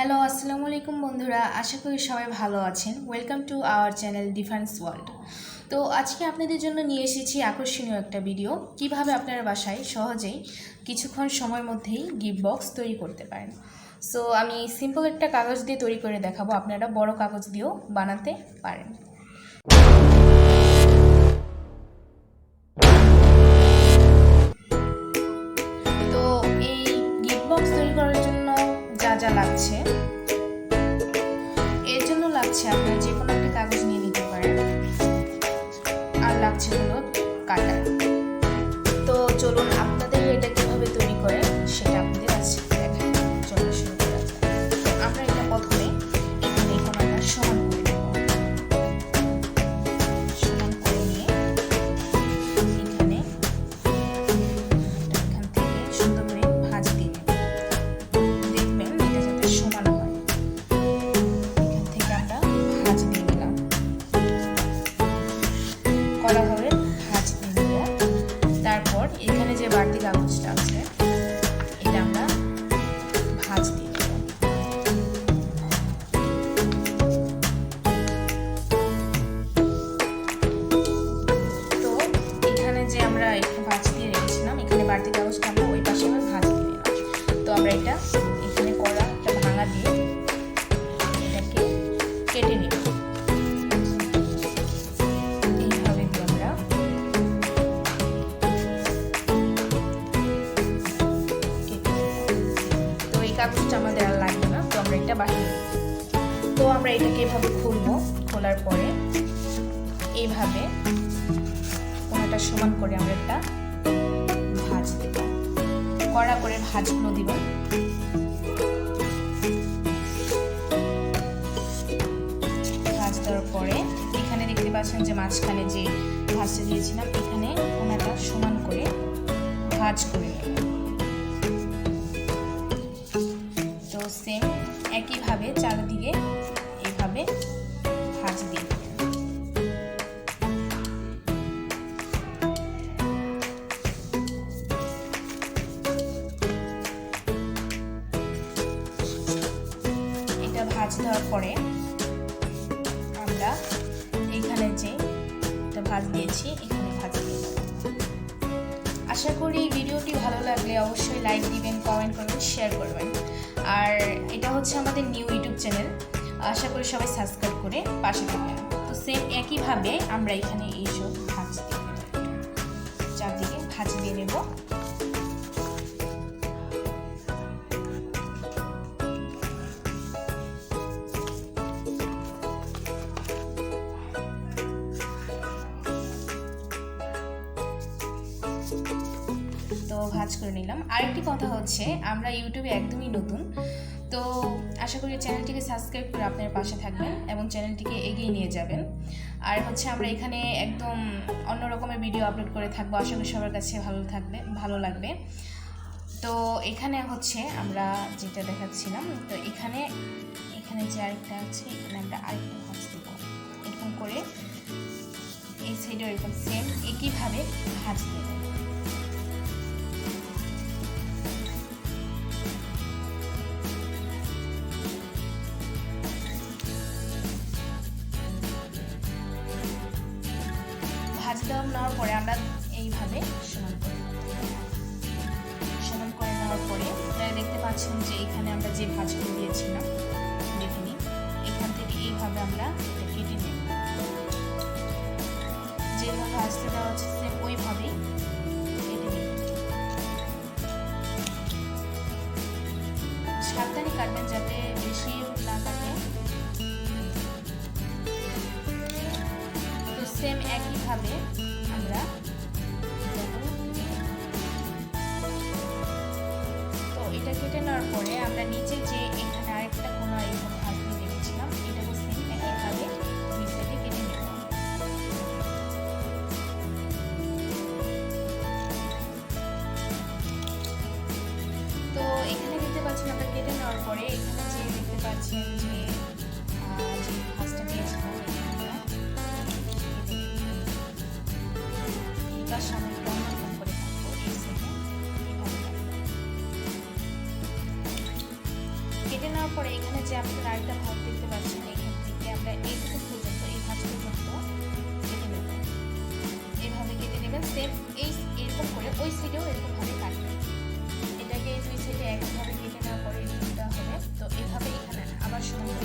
Hello আসসালামু আলাইকুম বন্ধুরা, আশা করি সবাই ভালো আছেন। Welcome to our channel difference world. তো আজকে আপনাদের জন্য নিয়ে এসেছি আকর্ষণীয় একটা ভিডিও, কিভাবে আপনারা বাসায় সহজেই কিছুক্ষণ সময়ের মধ্যেই গিফট বক্স তৈরি করতে পারেন। সো আমি সিম্পল একটা কাগজ দিয়ে তৈরি করে দেখাবো, আপনারা বড় কাগজ দিয়েও বানাতে পারেন। তো এই গিফট বক্স তৈরি করার জন্য যা যা লাগছে, এর জন্য লাগছে আপনারা যে কোনো একটা কাগজ নিয়ে নিতে পারেন, আর লাগছে হলো কাটার। তো চলুন আপনাদের এটা কিভাবে তৈরি করে সেটা আপনাদের আজকে দেখাই। চলো শুরু করা যাক। আমরা এটা প্রথমে এখানে কোণাটা সমান করে নেব। সমান করে নিয়ে এখানে এখান থেকে সুন্দর করে ভাঁজ দিয়ে নেব। দেখবেন এটা যাতে সমান হয়। এখান থেকে আমরা ভাঁজ দিয়ে নিলাম, কড়াভাবে ভাঁজ দিয়ে নেব। তারপর এখানে যে বাড়তি কাগজটা আছে এটা আমরা ভাঁজ দিয়ে দেব। তো এখানে যে আমরা একটু ভাঁজ দিয়ে রেখেছিলাম, এখানে বাড়তি কাগজটা আমরা ওই পাশে ভাঁজ দিয়ে দিলাম। তো আমরা এটা এখানে কড়াটা ভাঙা দিয়ে এটাকে কেটে নেব। এইভাবে দিয়ে আমরা কাগজটা আমাদের আর লাগবে না। তো আমরা এটা বাহির, তো আমরা এটাকে এভাবে খুলবো। খোলার পরে এইভাবে কোণাটা সমান করে আমরা একটা ভাঁজ দেব, কড়া করে ভাঁজগুলো দিব। ভাঁজ দেওয়ার পরে এখানে দেখতে পাচ্ছেন যে মাঝখানে যে ভাঁজটা দিয়েছিলাম, এখানে কোণাটা সমান করে ভাঁজ করে নেব। তো সেম একইভাবে চারিদিকে এইভাবে ভাঁজ দিয়ে এটা ভাঁজ দেওয়ার পরে আমরা এখানে যে এটা ভাঁজ দিয়েছি এখানে ভাঁজ দিয়ে দেব। আশা করি ভিডিওটি ভালো লাগলে অবশ্যই লাইক দিবেন, কমেন্ট করবেন, শেয়ার করবেন। আর এটা হচ্ছে আমাদের নিউ ইউটিউব চ্যানেল, আশা করি সবাই সাবস্ক্রাইব করে পাশে থাকবেন। তো সেম একইভাবে আমরা এখানে এইসব ভাঁজ দিয়ে নেব, চারদিকে ভাঁজ দিয়ে নেব। তো ভাঁজ করে নিলাম। আরেকটি কথা হচ্ছে, আমরা ইউটিউবে একদমই নতুন, তো আশা করি চ্যানেলটিকে সাবস্ক্রাইব করে আপনার পাশে থাকবেন এবং চ্যানেলটিকে এগিয়ে নিয়ে যাবেন। আর হচ্ছে আমরা এখানে একদম অন্য রকমের ভিডিও আপলোড করে থাকবো, আশা করি সবার কাছে ভালো লাগবে। তো এখানে হচ্ছে আমরা যেটা দেখাচ্ছিলাম, তো এখানে যে আরেকটা আছে, এখানে আমরা আরেকটা ভাঁজ দেবো। এরকম করে এই সাইডে এরকম সেম একইভাবে ভাঁজ দিয়ে দেবো। ভাঁজ নেওয়ার পরে আমরা এইভাবে সমান করে নেওয়ার পরে দেখতে পাচ্ছেন যে এখানে আমরা যে ভাঁজগুলো দিয়েছিলাম, দেখে নিন, এখান থেকে এইভাবে আমরা এটা কেটে নেব। যেভাবে আসতে দেওয়া হচ্ছে সেম ওইভাবেই কেটে নেব। সাবধানে কাটবেন যাতে বেশি না কাটে। তো সেম একইভাবে আমরা এটা কেটে নেওয়ার পরে আমরা নিচে যে এখানে আরেকটা কোণা এখানে ভাঁজ দিয়ে রেখেছিলাম, এটাকে সেম একইভাবে দুই সাইডে কেটে নেব। তো এখানে দেখতে পাচ্ছেন আমরা কেটে নেওয়ার পরে এখানে যে দেখতে পাচ্ছেন যে ভাঁজটা দিয়েছিলাম, এটার সামনে একটু অন্যরকম করে থাকবো। এই সাইডে কেটে নেওয়ার পরে এখানে যে আপনারা আরেকটা ভাগ দেখতে পাচ্ছেন, এখান থেকে আমরা এইটুকু পর্যন্ত, এই ভাঁজ পর্যন্ত কেটে নেব। এইভাবে কেটে নেবেন। সেম এরকম করে ওই সাইডেও এরকমভাবে কাটবেন। এটাকে দুই সাইডে একইভাবে কেটে নেওয়ার পরে এই দুটা হবে। তো এইভাবে এখানে আবার সুন্দর